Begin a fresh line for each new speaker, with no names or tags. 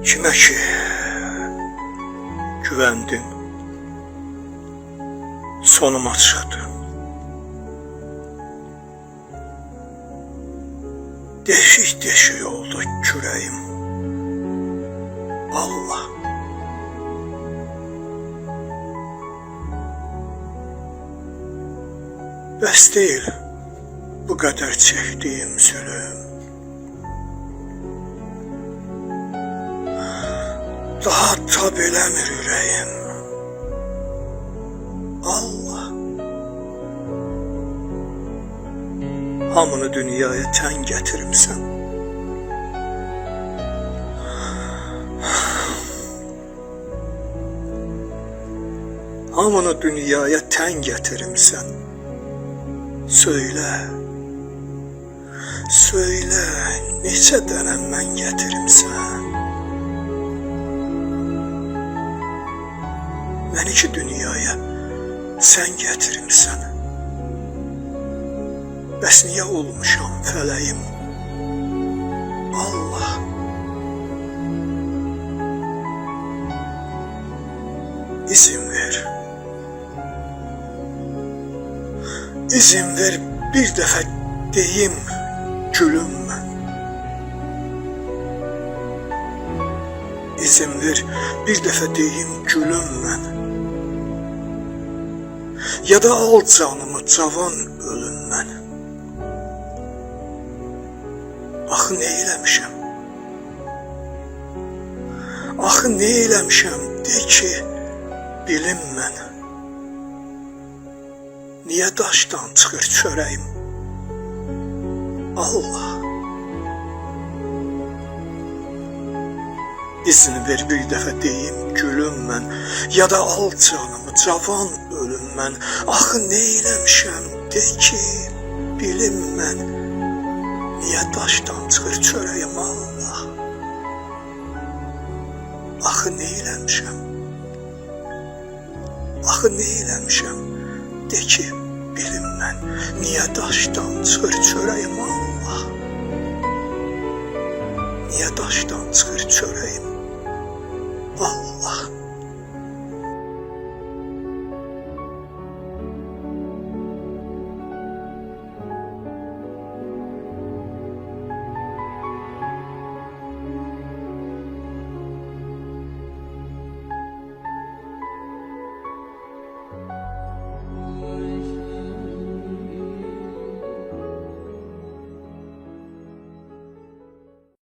Kimə ki güvəndin, sonuma çıxdı. Deşik deşik oldu kürəyim. Allah. Bəs deyil bu qədər çəkdiyim zülüm. Daha tab eləmir ürəyim. Allah. Hamını dünyaya tən gətirimsən. Hamını dünyaya tən gətirimsən. Söylə, söylə, neçə dənə mən gətirimsən. Məni ki dünyaya sən gətirimsən. Bəs niyə olmuşam fələyim? Allah. İzin ver. İzin ver bir dəfə deyim gülüm mən. İzin ver bir dəfə deyim gülüm mən. Ya da al canımı cavan ölüm mən. Axı nə eləmişəm? Axı nə eləmişəm de ki bilim mən. Niyə daşdan çıxır çörəyim? Allah. İzin ver bir dəfə deyim gülüm mən. Ya da al canımı cavan ölüm mən. Axı nə eləmişəm de ki bilim mən. Niyə daşdan çıxır çörəyim? Allah. Axı nə eləmişəm? Axı nə eləmişəm? De ki bilim mən. Niyə daşdan çıxır çörəyim? Allah. Niyə daşdan çıxır çörəyim?